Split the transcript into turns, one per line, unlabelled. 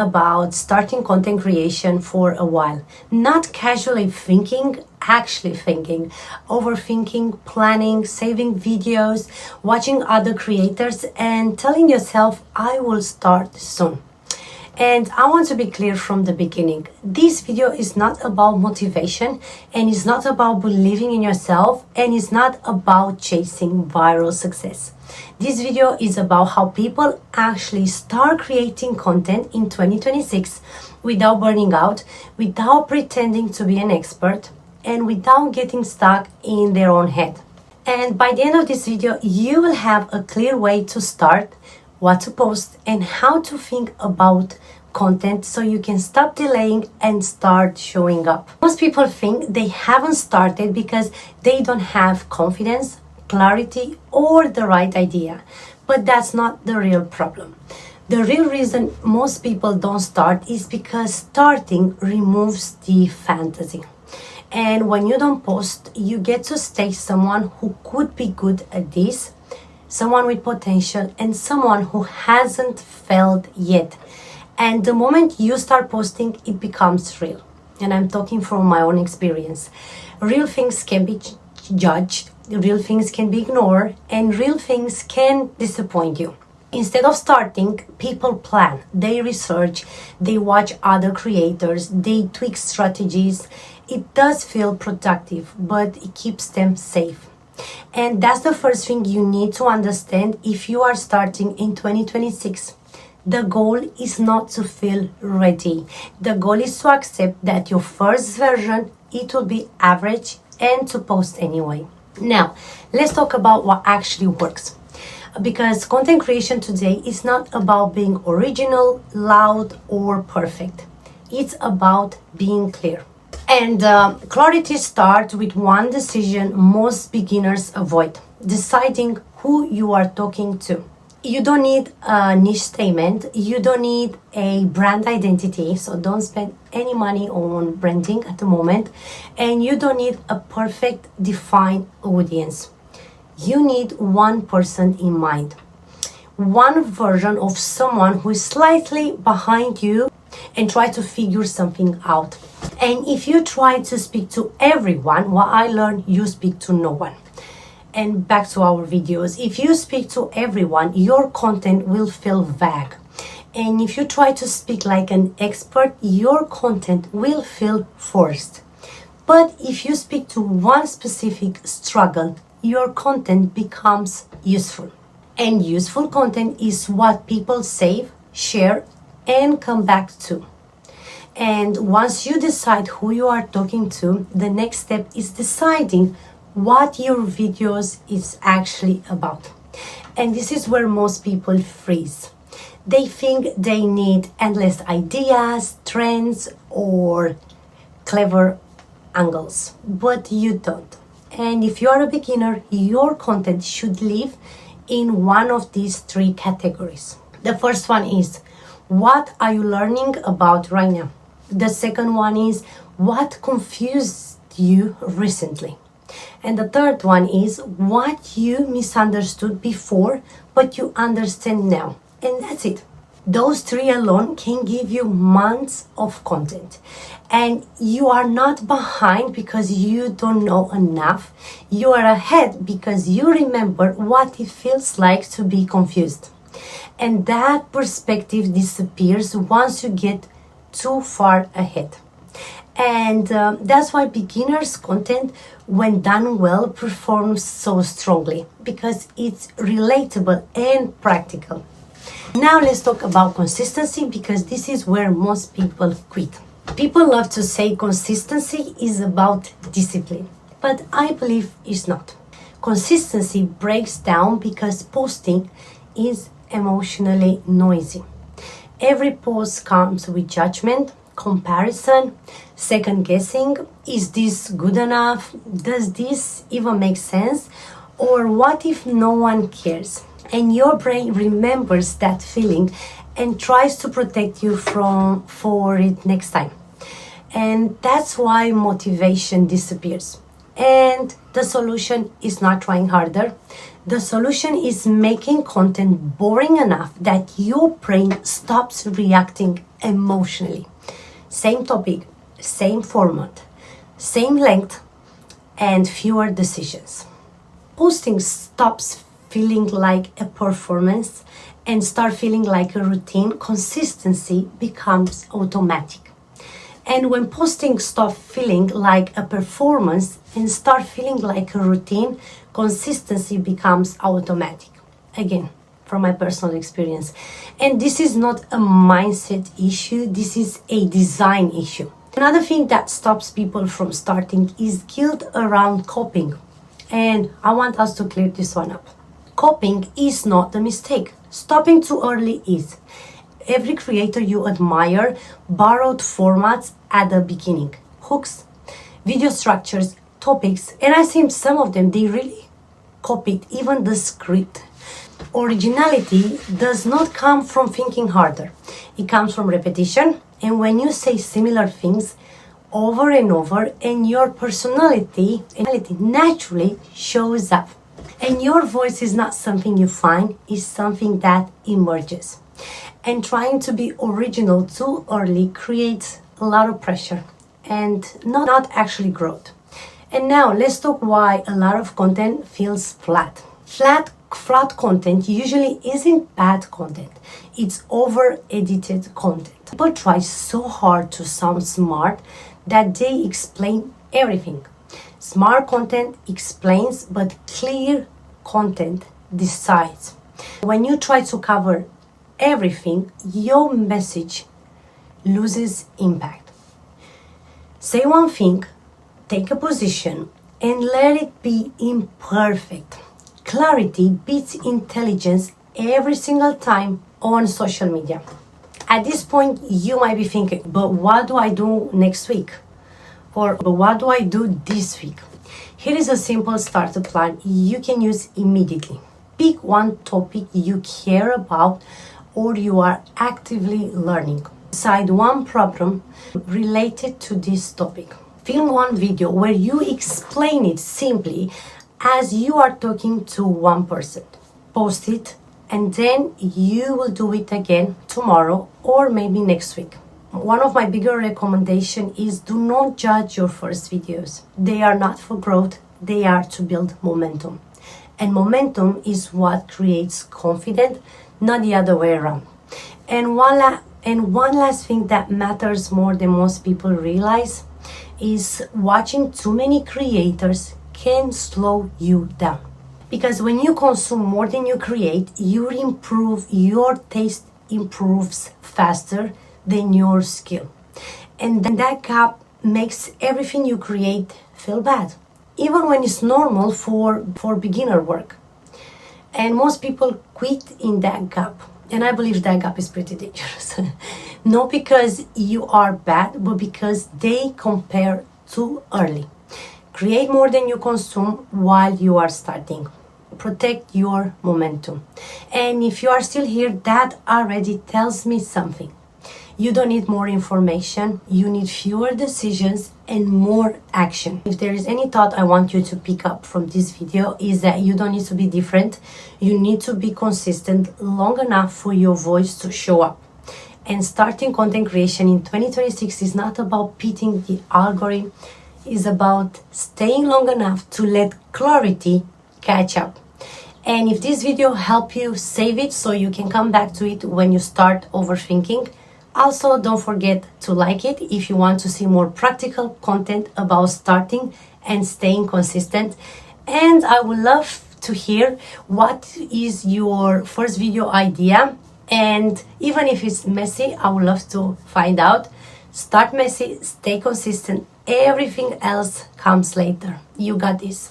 about starting content creation for a while. Not casually thinking, actually thinking. Overthinking, planning, saving videos, watching other creators, and telling yourself, I will start soon. And I want to be clear from the beginning. This video is not about motivation, and it's not about believing in yourself, and it's not about chasing viral success. This video is about how people actually start creating content in 2026 without burning out, without pretending to be an expert, and without getting stuck in their own head. And by the end of this video, you will have a clear way to start, what to post, and how to think about content so you can stop delaying and start showing up. Most people think they haven't started because they don't have confidence, clarity, or the right idea. But that's not the real problem. The real reason most people don't start is because starting removes the fantasy. And when you don't post, you get to stay someone who could be good at this, someone with potential, and someone who hasn't failed yet. And the moment you start posting, it becomes real. And I'm talking from my own experience. Real things can be judged, real things can be ignored, and real things can disappoint you. Instead of starting, people plan, they research, they watch other creators, they tweak strategies. It does feel productive, but it keeps them safe. And that's the first thing you need to understand if you are starting in 2026. The goal is not to feel ready. The goal is to accept that your first version, it will be average and to post anyway. Now, let's talk about what actually works. Because content creation today is not about being original, loud, or perfect. It's about being clear. And clarity starts with one decision most beginners avoid: deciding who you are talking to. You don't need a niche statement, you don't need a brand identity, so don't spend any money on branding at the moment, and you don't need a perfect defined audience. You need one person in mind, one version of someone who is slightly behind you and try to figure something out. And if you try to speak to everyone, what I learned, you speak to no one. And back to our videos, if you speak to everyone, your content will feel vague. And if you try to speak like an expert, your content will feel forced. But if you speak to one specific struggle, your content becomes useful. And useful content is what people save, share, and come back to. And once you decide who you are talking to, the next step is deciding what your videos is actually about. And this is where most people freeze. They think they need endless ideas, trends, or clever angles, but you don't. And if you are a beginner, your content should live in one of these three categories. The first one is, what are you learning about right now? The second one is, what confused you recently? And the third one is, what you misunderstood before but you understand now. And that's it. Those three alone can give you months of content. And you are not behind because you don't know enough. You are ahead because you remember what it feels like to be confused. And that perspective disappears once you get too far ahead. And that's why beginners' content, when done well, performs so strongly, because it's relatable and practical. Now let's talk about consistency, because this is where most people quit. People love to say consistency is about discipline, but I believe it's not. Consistency breaks down because posting is emotionally noisy. Every post comes with judgment, comparison, second guessing. Is this good enough? Does this even make sense? Or what if no one cares? And your brain remembers that feeling and tries to protect you for it next time. And that's why motivation disappears. And the solution is not trying harder. The solution is making content boring enough that your brain stops reacting emotionally. Same topic, same format, same length, and fewer decisions. Posting stops feeling like a performance and start feeling like a routine. Consistency becomes automatic. And when posting stops feeling like a performance and start feeling like a routine, consistency becomes automatic. Again, from my personal experience. And this is not a mindset issue, this is a design issue. Another thing that stops people from starting is guilt around copying. And I want us to clear this one up. Copying is not the mistake. Stopping too early is. Every creator you admire borrowed formats at the beginning. Hooks, video structures, topics, and I think some of them, they really copied even the script. Originality does not come from thinking harder. It comes from repetition. And when you say similar things over and over, and your personality naturally shows up. And your voice is not something you find, it's something that emerges. And trying to be original too early creates a lot of pressure and not actually growth. And now let's talk why a lot of content feels flat. Flat content usually isn't bad content. It's over-edited content. People try so hard to sound smart that they explain everything. Smart content explains, but clear content decides. When you try to cover everything, your message loses impact. Say one thing, take a position, and let it be imperfect. Clarity beats intelligence every single time on social media. At this point, you might be thinking, but what do I do next week? Or but what do I do this week? Here is a simple starter plan you can use immediately. Pick one topic you care about or you are actively learning. Decide one problem related to this topic. Film one video where you explain it simply as you are talking to one person. Post it, and then you will do it again tomorrow or maybe next week. One of my bigger recommendations is do not judge your first videos. They are not for growth, they are to build momentum. And momentum is what creates confidence, not the other way around. And one last thing that matters more than most people realize is watching too many creators can slow you down. Because when you consume more than you create, your taste improves faster than your skill. And that gap makes everything you create feel bad, even when it's normal for beginner work. And most people quit in that gap. And I believe that gap is pretty dangerous. Not because you are bad, but because they compare too early. Create more than you consume while you are starting. Protect your momentum. And if you are still here, that already tells me something. You don't need more information, you need fewer decisions and more action. If there is any thought I want you to pick up from this video is that you don't need to be different, you need to be consistent long enough for your voice to show up. And starting content creation in 2026 is not about beating the algorithm, it's about staying long enough to let clarity catch up. And if this video helped you, save it so you can come back to it when you start overthinking. Also, don't forget to like it if you want to see more practical content about starting and staying consistent. And I would love to hear what is your first video idea. And even if it's messy, I would love to find out. Start messy, stay consistent. Everything else comes later. You got this.